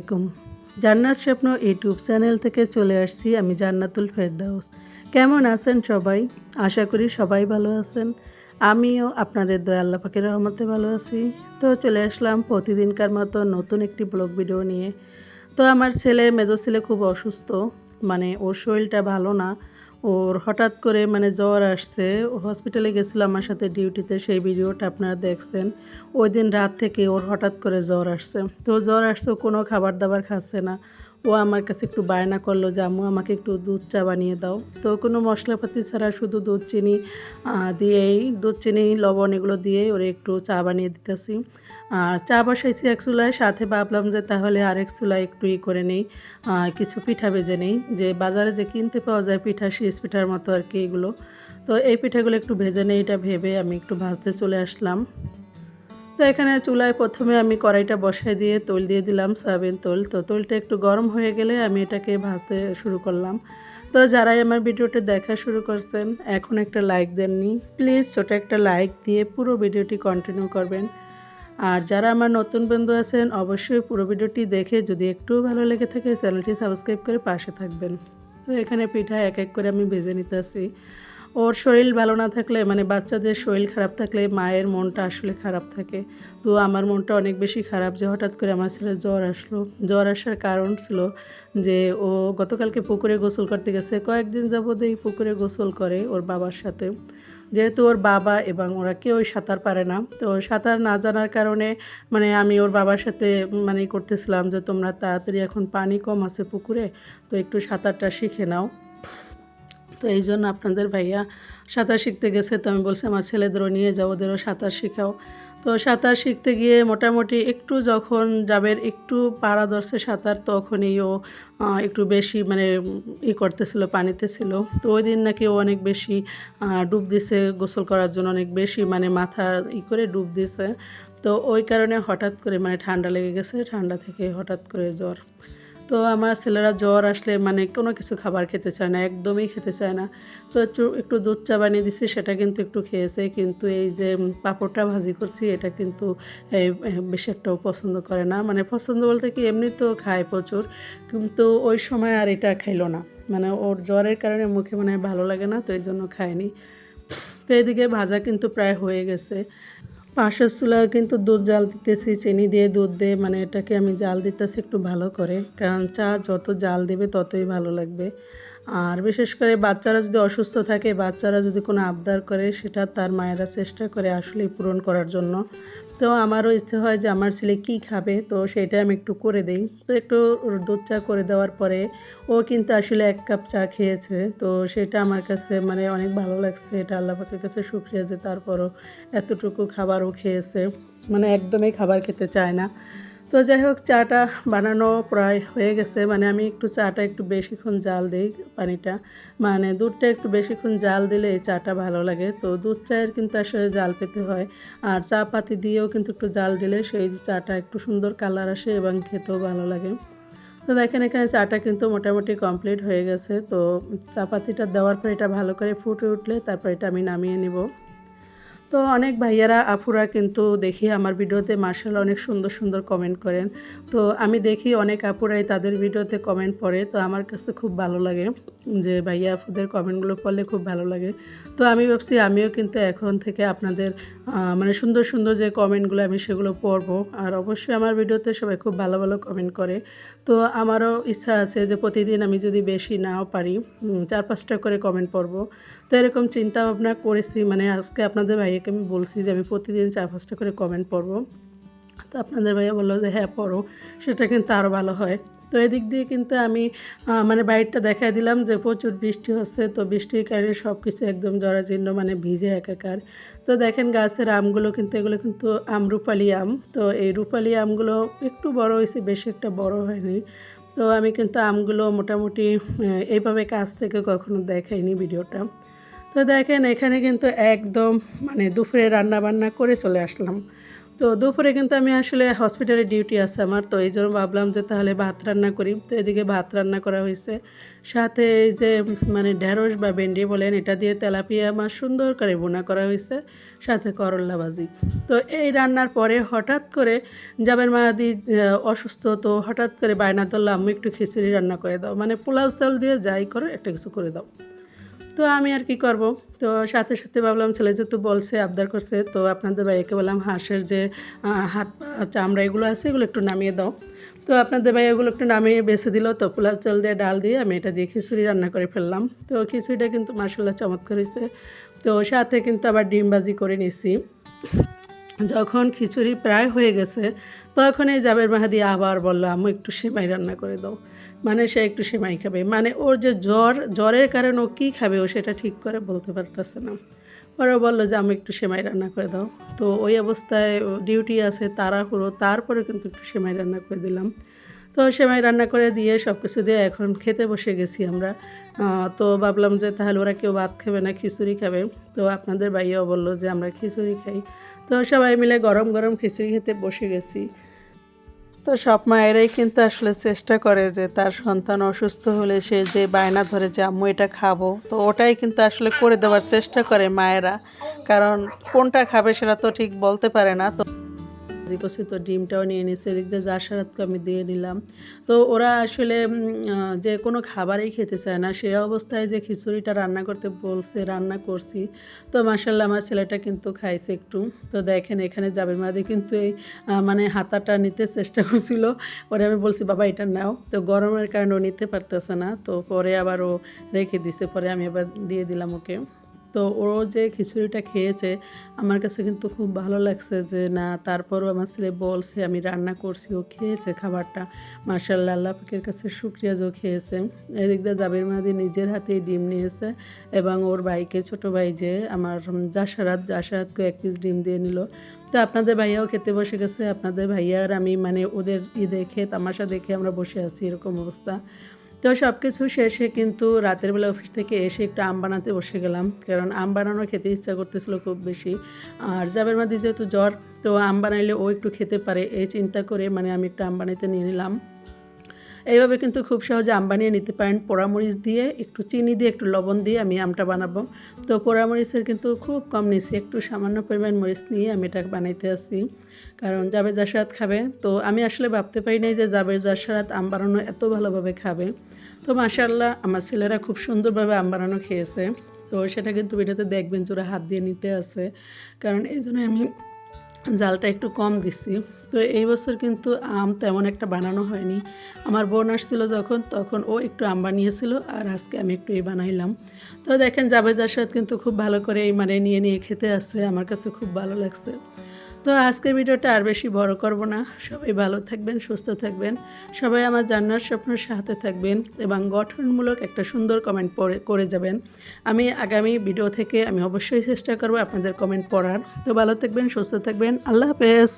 আলাইকুম। জান্নাত স্বপ্ন ইউটিউব চ্যানেল থেকে চলে আসছি আমি জান্নাতুল ফেরদাউস। কেমন আছেন সবাই? আশা করি সবাই ভালো আছেন। আমিও আপনাদের দয়ায় আল্লাহ পাকের রহমতে ভালো আছি। তো চলে আসলাম প্রতিদিনকার মতো নতুন একটি ব্লগ ভিডিও নিয়ে। তো আমার মেজো ছেলে খুব অসুস্থ, মানে ওর শরীরটা ভালো না। ওর হঠাৎ করে মানে জ্বর আসছে। ও হসপিটালে গেছিল আমার সাথে ডিউটিতে, সেই ভিডিওটা আপনারা দেখছেন। ওইদিন রাত থেকে ওর হঠাৎ করে জ্বর আসছে। তো জ্বর আসছে, ও কোনো খাবার-দাবার খাচ্ছে না। ও আমার কাছে একটু বায়না করলো যে, "আম্মু আমাকে একটু দুধ চা বানিয়ে দাও।" তো কোনো মশলাপাতি ছাড়া শুধু দুধ, চিনি দুধ, চিনি, লবণ এগুলো দিয়েই ওরে একটু চা বানিয়ে দিতেছি। আর চা বসাইছি এক চুলায়, সাথে ভাবলাম যে তাহলে আরেক চুলায় একটু করে নেই, কিছু পিঠা ভেজে নেই। যে বাজারে যে কিনতে পাওয়া যায় পিঠা, সিজ পিঠার মতো আর কি এগুলো। তো এই পিঠাগুলো একটু ভেজে নেই, এটা ভেবে আমি একটু ভাজতে চলে আসলাম। তো এখানে চুলায় প্রথমে আমি কড়াইটা বসাই দিয়ে তৈল দিয়ে দিলাম, সয়াবিন তৈল। তো তৈলটা একটু গরম হয়ে গেলে আমি এটাকে ভাজতে শুরু করলাম। তো যারাই আমার ভিডিওটি দেখা শুরু করছেন, এখন একটা লাইক দেননি, প্লিজ ছোটো একটা লাইক দিয়ে পুরো ভিডিওটি কন্টিনিউ করবেন। আর যারা আমার নতুন বন্ধু আছেন, অবশ্যই পুরো ভিডিওটি দেখে যদি একটুও ভালো লেগে থাকে চ্যানেলটি সাবস্ক্রাইব করে পাশে থাকবেন। তো এখানে পিঠা এক এক করে আমি ভেজে নিতেছি। ওর শরীর ভালো না থাকলে, মানে বাচ্চাদের শরীর খারাপ থাকলে মায়ের মনটা আসলে খারাপ থাকে। তো আমার মনটা অনেক বেশি খারাপ যে হঠাৎ করে আমার ছেলের জ্বর আসলো। জ্বর আসার কারণ ছিল যে ও গতকালকে পুকুরে গোসল করতে গেছে। কয়েকদিন যাবত এই পুকুরে গোসল করে ওর বাবার সাথে। যেহেতু ওর বাবা এবং ওরা কেউই সাঁতার পারে না, তো সাঁতার না জানার কারণে মানে আমি ওর বাবার সাথে মানে করতেছিলাম যে, "তোমরা তাড়াতাড়ি, এখন পানি কম আছে পুকুরে, তো একটু সাঁতারটা শিখে নাও।" তো এই জন্য আপনাদের ভাইয়া সাঁতার শিখতে গেছে। তো আমি বলছি আমার ছেলেদেরও নিয়ে যাও, ওদেরও সাঁতার শেখাও। তো সাঁতার শিখতে গিয়ে মোটামুটি একটু যখন যাবে, একটু পাড়া ধরছে সাঁতার, তখনই ও একটু বেশি মানে করতেছিল, পানিতে ছিল। তো ওই দিন নাকি ও অনেক বেশি ডুব দিছে, গোসল করার জন্য অনেক বেশি মানে মাথা করে ডুব দিছে। তো ওই কারণে হঠাৎ করে মানে ঠান্ডা লেগে গেছে, ঠান্ডা থেকে হঠাৎ করে জ্বর। তো আমার ছেলেরা জ্বর আসলে মানে কোনো কিছু খাবার খেতে চায় না, একদমই খেতে চায় না। তো একটু দুধ চা বানিয়ে দিচ্ছি, সেটা কিন্তু একটু খেয়েছে। কিন্তু এই যে পাঁপড়টা ভাজি করছি, এটা কিন্তু বেশি একটাও পছন্দ করে না। মানে পছন্দ বলতে কি, এমনি তো খায় প্রচুর, কিন্তু ওই সময় আর এটা খাইলো না। মানে ওর জ্বরের কারণে মুখে মনে হয় ভালো লাগে না, তো এই জন্য খায়নি। তো এদিকে ভাজা কিন্তু প্রায় হয়ে গেছে। পাশের চুলায় কিন্তু দুধ জাল দিতেছি, চিনি দিয়ে, দুধ দিয়ে, মানে এটাকে আমি জাল দিতেছি একটু ভালো করে, কারণ চা যত জাল দেবে ততই ভালো লাগবে। আর বিশেষ করে বাচ্চারা যদি অসুস্থ থাকে, বাচ্চারা যদি কোনো আবদার করে, সেটা তার মায়েরা চেষ্টা করে আসলেই পূরণ করার জন্য। তো আমারও ইচ্ছে হয় যে আমার ছেলে কী খাবে, তো সেটা আমি একটু করে দিই। তো একটু দুধ চা করে দেওয়ার পরে ও কিন্তু আসলে 1 কাপ চা খেয়েছে। তো সেটা আমার কাছে মানে অনেক ভালো লাগছে। এটা আল্লাহ পাকের কাছে শুকরিয়া যে তারপরও এতটুকু খাবারও খেয়েছে। মানে একদমই খাবার খেতে চায় না। তো যাই হোক, চাটা বানানো প্রায় হয়ে গেছে। মানে আমি একটু চাটা একটু বেশিক্ষণ জাল দেই, পানিটা মানে দুধটা একটু বেশিক্ষণ জাল দিলে এই চাটা ভালো লাগে। তো দুধ চায়ের কিন্তু আসলে জাল পেতে হয়। আর চা পাতি দিয়েও কিন্তু একটু জাল দিলে সেই চাটা একটু সুন্দর কালার আসে এবং খেতেও ভালো লাগে। তো দেখেন, এখানে চাটা কিন্তু মোটামুটি কমপ্লিট হয়ে গেছে। তো চা পাতিটা দেওয়ার পর এটা ভালো করে ফুটে উঠলে তারপর এটা আমি নামিয়ে নিব। তো অনেক ভাইয়ারা আপুরা কিন্তু দেখি আমার ভিডিওতে মাশাআল্লাহ অনেক সুন্দর সুন্দর কমেন্ট করেন। তো আমি দেখি অনেক আপুরাই তাদের ভিডিওতে কমেন্ট পড়ে, তো আমার কাছে খুব ভালো লাগে যে ভাইয়া আপুদের কমেন্টগুলো পড়লে খুব ভালো লাগে। তো আমি ভাবছি আমিও কিন্তু এখন থেকে আপনাদের মানে সুন্দর সুন্দর যে কমেন্টগুলো আমি সেগুলো পড়বো। আর অবশ্যই আমার ভিডিওতে সবাই খুব ভালো ভালো কমেন্ট করে। তো আমারও ইচ্ছা আছে যে প্রতিদিন আমি যদি বেশি নাও পারি 4-5টা করে কমেন্ট পড়বো। তো এরকম চিন্তা ভাবনা করেছি, মানে আজকে আপনাদের ভাইয়াকে আমি বলছি যে আমি প্রতিদিন 4-5টা করে কমেন্ট পড়ব। তো আপনাদের ভাইয়া বললো যে হ্যাঁ পড়ো, সেটা কিন্তু আরও ভালো হয়। তো এদিক দিয়ে কিন্তু আমি মানে বাইরটা দেখায় দিলাম যে প্রচুর বৃষ্টি হচ্ছে। তো বৃষ্টির কারণে সব কিছু একদম জরাজীর্ণ, মানে ভিজে একাকার। তো দেখেন গাছের আমগুলো কিন্তু, এগুলো কিন্তু রূপালি আম। তো এই রূপালি আমগুলো একটু বড় হয়েছে, বেশি একটা বড় হয়নি। তো আমি কিন্তু আমগুলো মোটামুটি এইভাবে কাছ থেকে কখনো দেখাইনি ভিডিওটা। তো দেখেন এখানে কিন্তু একদম মানে দুপুরে রান্না বান্না করে চলে আসলাম। তো দুপুরে কিন্তু আমি আসলে হসপিটালে ডিউটি আছে আমার, তো এই জন্য ভাবলাম যে তাহলে ভাত রান্না করি। তো এদিকে ভাত রান্না করা হয়েছে, সাথে এই যে মানে ঢেঁড়স বা ভেন্ডি বলেন, এটা দিয়ে তেলাপিয়া মাছ সুন্দর করে ভুনা করা হয়েছে, সাথে করল্লা ভাজি। তো এই রান্নার পরে হঠাৎ করে জাবের মাহাদি অসুস্থ, তো হঠাৎ করে বায়না ধরলো আম্মু একটু খিচুড়ি রান্না করে দাও, মানে পোলাও চাল দিয়ে যাই করো একটা কিছু করে দাও। তো আমি আর কি করব, তো সাথে সাথে ভাবলাম ছেলে যেহেতু বলছে আবদার করছে, তো আপনাদের ভাইয়াকে বললাম হাঁসের যে হাত পা চামড়া এগুলো আছে এগুলো একটু নামিয়ে দাও। তো আপনাদের ভাইয়া এগুলো একটু নামিয়ে বেছে দিল। তো পোলাও চাল দিয়ে ডাল দিয়ে আমি এটা দিয়ে খিচুড়ি রান্না করে ফেললাম। তো খিচুড়িটা কিন্তু মাশাআল্লাহ চমৎকার হয়েছে। তো সাথে কিন্তু আবার ডিম ভাজি করে নিছি। যখন খিচুড়ি প্রায় হয়ে গেছে তখন এই জাবের মাহাদি আবার বলল আম্মু একটু সেমাই রান্না করে দাও, মানে সে একটু সেমাই খাবে, মানে ওর যে জ্বরের কারণে ও কী খাবে ও সেটা ঠিক করে বলতে পারতেছে না। পরে বললো যে আমি একটু সেমাই রান্না করে দাও। তো ওই অবস্থায় ডিউটি আছে তাড়াহুড়ো, তারপরে কিন্তু একটু সেমাই রান্না করে দিলাম। তো সেমাই রান্না করে দিয়ে সব কিছু দিয়ে এখন খেতে বসে গেছি আমরা। তো ভাবলাম যে তাহলে ওরা কেউ ভাত খাবে না, খিচুড়ি খাবে। তো আপনাদের ভাইয়াও বললো যে আমরা খিচুড়ি খাই। তো সবাই মিলে গরম গরম খিচুড়ি খেতে বসে গেছি। তো সব মায়েরাই কিন্তু আসলে চেষ্টা করে যে তার সন্তান অসুস্থ হলে সে যে বায়না ধরে যে আম্মু এটা খাবো, তো ওটাই কিন্তু আসলে করে দেওয়ার চেষ্টা করে মায়েরা, কারণ কোনটা খাবে সেটা তো ঠিক বলতে পারে না। তো ভাজি করছি, তো ডিমটাও নিয়ে নিচ্ছে, এদিক দিয়ে জাসারাতকে আমি দিয়ে নিলাম। তো ওরা আসলে যে কোনো খাবারই খেতে চায় না, সে অবস্থায় যে খিচুড়িটা রান্না করতে বলছে রান্না করছি। তো মাশাআল্লাহ আমার ছেলেটা কিন্তু খাইছে একটু। তো দেখেন এখানে জাবের মাদি কিন্তু এই মানে হাতাটা নিতে চেষ্টা করছিল, ওরে আমি বলছি বাবা এটা নাও, তো গরমের কারণে ও নিতে পারতেছে না। তো পরে আবার ও রেখে দিছে, পরে আমি আবার দিয়ে দিলাম ওকে। তো ও যে খিচুড়িটা খেয়েছে আমার কাছে কিন্তু খুব ভালো লাগছে যে না, তারপরও আমার ছেলে বলছে আমি রান্না করছি, ও খেয়েছে খাবারটা। মাশাআল্লাহ, আল্লাহ পাকের কাছে শুকরিয়া যে ও খেয়েছে। এদিক দিয়ে জাবের মাহাদি নিজের হাতেই ডিম নিয়েছে এবং ওর ভাইকে, ছোটো ভাই যে আমার জাসারাতকে 1 পিস ডিম দিয়ে নিল। তো আপনাদের ভাইয়াও খেতে বসে গেছে। আপনাদের ভাইয়া আর আমি মানে ওদের দেখে তামাশা দেখে আমরা বসে আছি, এরকম অবস্থা। তো সব কিছু শেষে কিন্তু রাতের বেলা অফিস থেকে এসে একটু আম বানাতে বসে গেলাম, কারণ আম বানানো খেতে ইচ্ছা করতেছিল খুব বেশি। আর জাবের মাদি যেহেতু জ্বর, তো আম বানাইলে ও একটু খেতে পারে এই চিন্তা করে মানে আমি একটু আম বানাইতে নিয়ে নিলাম। এইভাবে কিন্তু খুব সহজে আম বানিয়ে নিতে পারেন, পোড়ামরিচ দিয়ে একটু চিনি দিয়ে একটু লবণ দিয়ে আমি আমটা বানাবো। তো পোড়ামরিচের কিন্তু খুব কম নিয়েছি, একটু সামান্য পরিমাণ মরিচ নিয়ে আমি এটা বানাইতে আসি, কারণ জাবের জাসারাত খাবে। তো আমি আসলে ভাবতে পারি নাই যে জাবের জাসারাত আম বানানো এত ভালোভাবে খাবে। তো মাশাআল্লাহ আমার ছেলেরা খুব সুন্দরভাবে আম বানানো খেয়েছে। তো সেটা কিন্তু ভিডিওতে দেখবেন যে ওরা হাত দিয়ে নিতে আছে, কারণ এই জন্য আমি জালটা একটু কম দিছি। তো এই বছর কিন্তু আম তেমন একটা বানানো হয়নি। আমার বোন আসছিল যখন, তখন ও একটু আম বানিয়েছিল আর আজকে আমি একটু এই বানাইলাম। তো দেখেন জাবেদ জাসাদ কিন্তু খুব ভালো করে মানে নিয়ে খেতে আসছে, আমার কাছে খুব ভালো লাগছে। তো আজকের ভিডিওটা আর বেশি বড় করব না। সবাই ভালো থাকবেন, সুস্থ থাকবেন, সবাই আমার জান্নার স্বপ্নের সাথে থাকবেন এবং গঠনমূলক একটা সুন্দর কমেন্ট করে যাবেন। আমি আগামী ভিডিও থেকে আমি অবশ্যই চেষ্টা করব আপনাদের কমেন্ট পড়ার। তো ভালো থাকবেন, সুস্থ থাকবেন, আল্লাহ হাফেজ।